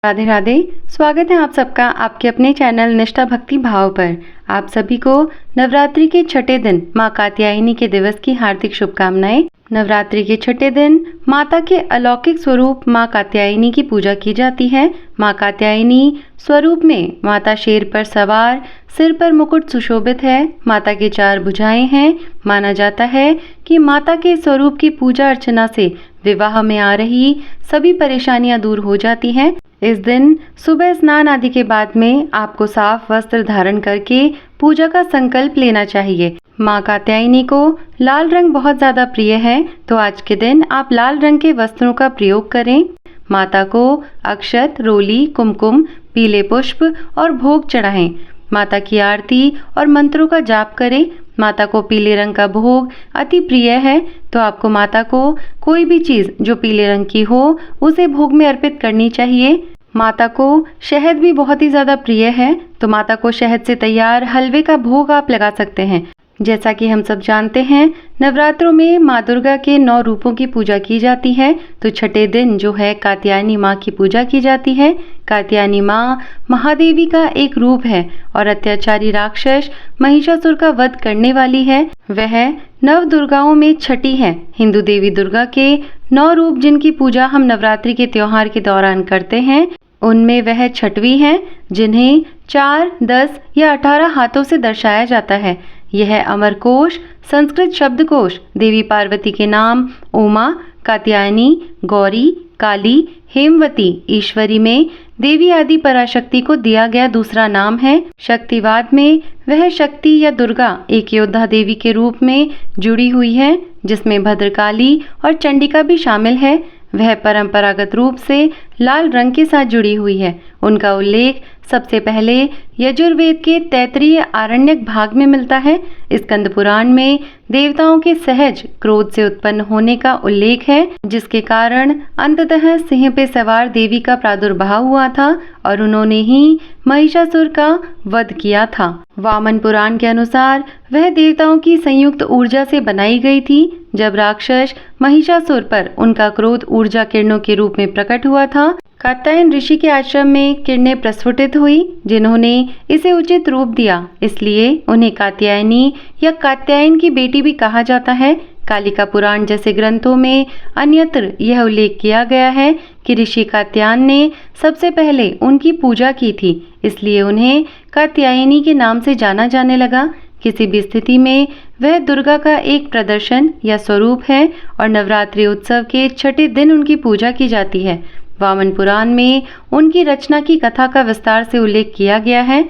राधे राधे। स्वागत है आप सबका आपके अपने चैनल निष्ठा भक्ति भाव पर। आप सभी को नवरात्रि के छठे दिन माँ कात्यायनी के दिवस की हार्दिक शुभकामनाएं। नवरात्रि के छठे दिन माता के अलौकिक स्वरूप माँ कात्यायनी की पूजा की जाती है। माँ कात्यायनी स्वरूप में माता शेर पर सवार, सिर पर मुकुट सुशोभित है। माता की 4 भुजाएं हैं। माना जाता है कि माता के स्वरूप की पूजा अर्चना से विवाह में आ रही सभी परेशानियां दूर हो जाती हैं। इस दिन सुबह स्नान आदि के बाद में आपको साफ वस्त्र धारण करके पूजा का संकल्प लेना चाहिए। माँ कात्यायनी को लाल रंग बहुत ज्यादा प्रिय है, तो आज के दिन आप लाल रंग के वस्त्रों का प्रयोग करें। माता को अक्षत, रोली, कुमकुम, पीले पुष्प और भोग चढ़ाएं। माता की आरती और मंत्रों का जाप करें। माता को पीले रंग का भोग अति प्रिय है, तो आपको माता को कोई भी चीज जो पीले रंग की हो उसे भोग में अर्पित करनी चाहिए। माता को शहद भी बहुत ही ज्यादा प्रिय है, तो माता को शहद से तैयार हलवे का भोग आप लगा सकते हैं। जैसा कि हम सब जानते हैं, नवरात्रों में माँ दुर्गा के 9 रूपों की पूजा की जाती है, तो छठे दिन जो है कात्यायनी माँ की पूजा की जाती है। कात्यायनी माँ महादेवी का एक रूप है और अत्याचारी राक्षस महिषासुर का वध करने वाली है। वह 9 दुर्गाओं में छठी है। हिंदू देवी दुर्गा के 9 रूप जिनकी पूजा हम नवरात्रि के त्योहार के दौरान करते हैं, उनमें वह छठवीं है, जिन्हें 4, 10 या 18 हाथों से दर्शाया जाता है। यह अमरकोश संस्कृत शब्दकोश देवी पार्वती के नाम उमा, कात्यायनी, गौरी, काली, हेमवती, ईश्वरी में देवी आदि पराशक्ति को दिया गया दूसरा नाम है। शक्तिवाद में वह शक्ति या दुर्गा एक योद्धा देवी के रूप में जुड़ी हुई है, जिसमें भद्रकाली और चंडिका भी शामिल है। वह परंपरागत रूप से लाल रंग के साथ जुड़ी हुई है। उनका उल्लेख सबसे पहले यजुर्वेद के तैत्तिरीय आरण्यक भाग में मिलता है। स्कंद पुराण में देवताओं के सहज क्रोध से उत्पन्न होने का उल्लेख है, जिसके कारण अंततः सिंह पे सवार देवी का प्रादुर्भाव हुआ था और उन्होंने ही महिषासुर का वध किया था। वामन पुराण के अनुसार वह देवताओं की संयुक्त ऊर्जा से बनाई गई थी। जब राक्षस महिषासुर पर उनका क्रोध ऊर्जा किरणों के रूप में प्रकट हुआ था, कात्यायन ऋषि के आश्रम में किरणें प्रस्फुटित हुई, जिन्होंने इसे उचित रूप दिया। इसलिए उन्हें कात्यायनी या कात्यायन की बेटी भी कहा जाता है। कालिका पुराण जैसे ग्रंथों में अन्यत्र यह उल्लेख किया गया है कि ऋषि कात्यायन ने सबसे पहले उनकी पूजा की थी, इसलिए उन्हें कात्यायनी के नाम से जाना जाने लगा। किसी भी स्थिति में वह दुर्गा का एक प्रदर्शन या स्वरूप है और नवरात्रि उत्सव के छठे दिन उनकी पूजा की जाती है। वामन पुराण में उनकी रचना की कथा का विस्तार से उल्लेख किया गया है।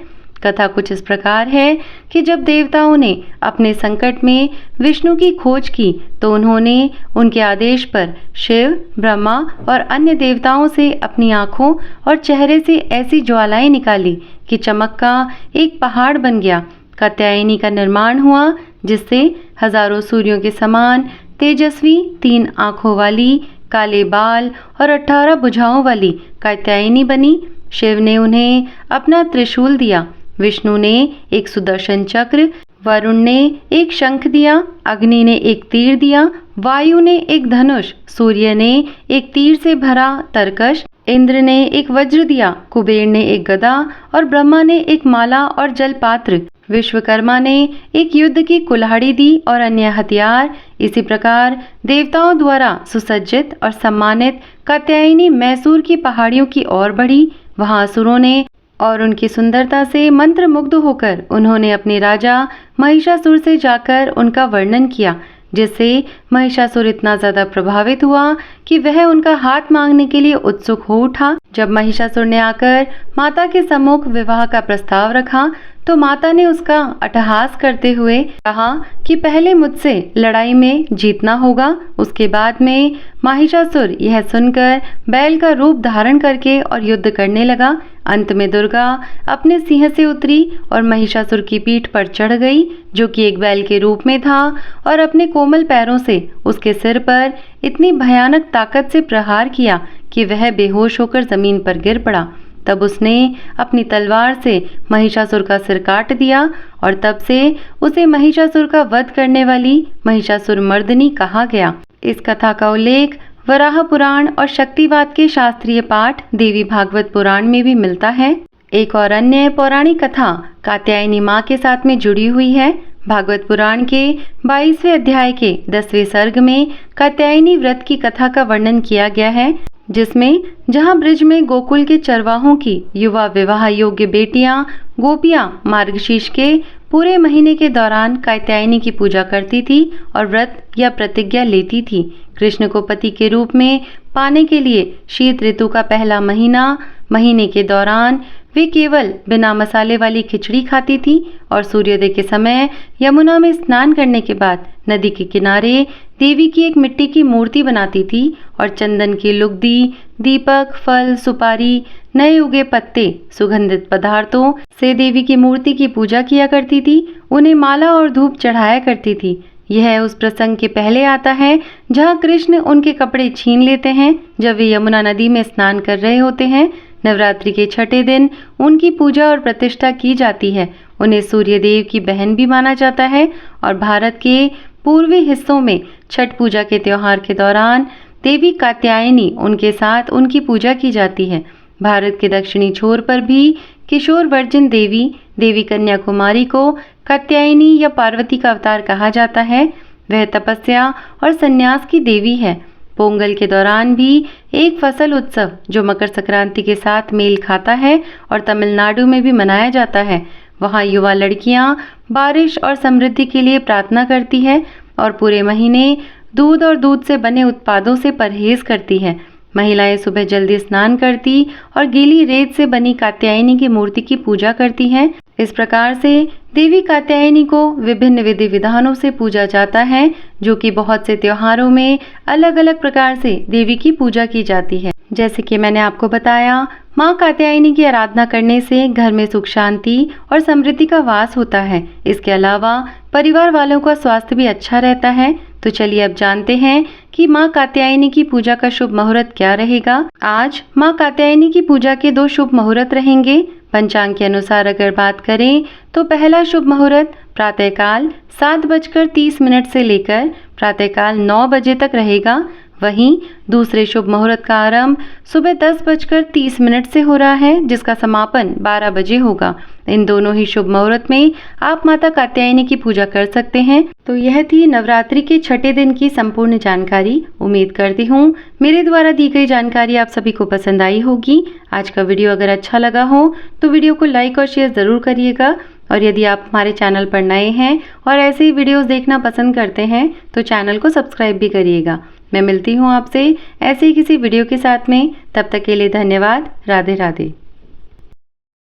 कथा कुछ इस प्रकार है कि जब देवताओं ने अपने संकट में विष्णु की खोज की, तो उन्होंने उनके आदेश पर शिव, ब्रह्मा और अन्य देवताओं से अपनी आंखों और चेहरे से ऐसी ज्वालाएं निकाली कि चमक का एक पहाड़ बन गया। कात्यायनी का निर्माण हुआ, जिससे हजारों सूर्यों के समान तेजस्वी 3 आंखों वाली, काले बाल और 18 भुजाओं वाली कात्यायनी बनी। शिव ने उन्हें अपना त्रिशूल दिया, विष्णु ने एक सुदर्शन चक्र, वरुण ने एक शंख दिया, अग्नि ने एक तीर दिया, वायु ने एक धनुष, सूर्य ने एक तीर से भरा तरकश, इंद्र ने एक वज्र दिया, कुबेर ने एक गदा और ब्रह्मा ने एक माला और जलपात्र, विश्वकर्मा ने एक युद्ध की कुल्हाड़ी दी और अन्य हथियार। इसी प्रकार देवताओं द्वारा सुसज्जित और सम्मानित कात्यायनी मैसूर की पहाड़ियों की ओर बढ़ी। वहां असुरों ने और उनकी सुंदरता से मंत्रमुग्ध होकर उन्होंने अपने राजा महिषासुर से जाकर उनका वर्णन किया, जिससे महिषासुर इतना ज्यादा प्रभावित हुआ कि वह उनका हाथ मांगने के लिए उत्सुक हो उठा। जब महिषासुर ने आकर माता के सम्मुख विवाह का प्रस्ताव रखा, तो माता ने उसका अट्टहास करते हुए कहा कि पहले मुझसे लड़ाई में जीतना होगा। उसके बाद में महिषासुर यह सुनकर बैल का रूप धारण करके और युद्ध करने लगा। अंत में दुर्गा अपने सिंह से उतरी और महिषासुर की पीठ पर चढ़ गई, जो कि एक बैल के रूप में था, और अपने कोमल पैरों से उसके सिर पर इतनी भयानक ताकत से प्रहार किया कि वह बेहोश होकर जमीन पर गिर पड़ा। तब उसने अपनी तलवार से महिषासुर का सिर काट दिया और तब से उसे महिषासुर का वध करने वाली महिषासुर मर्दिनी कहा गया। इस कथा का उल्लेख वराह पुराण और शक्तिवाद के शास्त्रीय पाठ देवी भागवत पुराण में भी मिलता है। एक और अन्य पौराणिक कथा कात्यायनी माँ के साथ में जुड़ी हुई है। भागवत पुराण के 22वें अध्याय के 10वें सर्ग में कात्यायनी व्रत की कथा का वर्णन किया गया है, जिसमें जहां ब्रज में गोकुल के चरवाहों की युवा विवाह योग्य बेटियां गोपियां मार्गशीर्ष के पूरे महीने के दौरान कात्यायनी की पूजा करती थी और व्रत या प्रतिज्ञा लेती थी। कृष्ण को पति के रूप में पाने के लिए शीत ऋतु का पहला महीने के दौरान वे केवल बिना मसाले वाली खिचड़ी खाती थी और सूर्योदय के समय यमुना में स्नान करने के बाद नदी के किनारे देवी की एक मिट्टी की मूर्ति बनाती थी और चंदन की लुगदी, दीपक, फल, सुपारी, नए उगे पत्ते, सुगंधित पदार्थों से देवी की मूर्ति की पूजा किया करती थी। उन्हें माला और धूप चढ़ाया करती थी। यह उस प्रसंग के पहले आता है जहाँ कृष्ण उनके कपड़े छीन लेते हैं जब वे यमुना नदी में स्नान कर रहे होते हैं। नवरात्रि के छठे दिन उनकी पूजा और प्रतिष्ठा की जाती है। उन्हें सूर्यदेव की बहन भी माना जाता है और भारत के पूर्वी हिस्सों में छठ पूजा के त्योहार के दौरान देवी कात्यायनी उनके साथ उनकी पूजा की जाती है। भारत के दक्षिणी छोर पर भी किशोर वर्जिन देवी कन्याकुमारी को कात्यायनी या पार्वती का अवतार कहा जाता है। वह तपस्या और संन्यास की देवी है। पोंगल के दौरान भी एक फसल उत्सव जो मकर संक्रांति के साथ मेल खाता है और तमिलनाडु में भी मनाया जाता है। वहाँ युवा लड़कियाँ बारिश और समृद्धि के लिए प्रार्थना करती है और पूरे महीने दूध और दूध से बने उत्पादों से परहेज करती है। महिलाएं सुबह जल्दी स्नान करती और गीली रेत से बनी कात्यायनी की मूर्ति की पूजा करती हैं। इस प्रकार से देवी कात्यायनी को विभिन्न विधि विधानों से पूजा जाता है, जो कि बहुत से त्योहारों में अलग अलग प्रकार से देवी की पूजा की जाती है। जैसे कि मैंने आपको बताया, माँ कात्यायनी की आराधना करने से घर में सुख शांति और समृद्धि का वास होता है। इसके अलावा परिवार वालों का स्वास्थ्य भी अच्छा रहता है। तो चलिए अब जानते हैं कि माँ कात्यायनी की पूजा का शुभ मुहूर्त क्या रहेगा। आज माँ कात्यायनी की पूजा के 2 शुभ मुहूर्त रहेंगे। पंचांग के अनुसार अगर बात करें तो पहला शुभ मुहूर्त प्रातःकाल 7:30 से लेकर प्रातःकाल 9 बजे तक रहेगा। वहीं दूसरे शुभ मुहूर्त का आरंभ सुबह 10:30 से हो रहा है, जिसका समापन 12 बजे होगा। इन दोनों ही शुभ मुहूर्त में आप माता कात्यायनी की पूजा कर सकते हैं। तो यह थी नवरात्रि के छठे दिन की संपूर्ण जानकारी। उम्मीद करती हूँ मेरे द्वारा दी गई जानकारी आप सभी को पसंद आई होगी। आज का वीडियो अगर अच्छा लगा हो तो वीडियो को लाइक और शेयर ज़रूर करिएगा। और यदि आप हमारे चैनल पर नए हैं और ऐसे ही वीडियोस देखना पसंद करते हैं तो चैनल को सब्सक्राइब भी करिएगा। मैं मिलती हूँ आपसे ऐसे ही किसी वीडियो के साथ में। तब तक के लिए धन्यवाद। राधे राधे।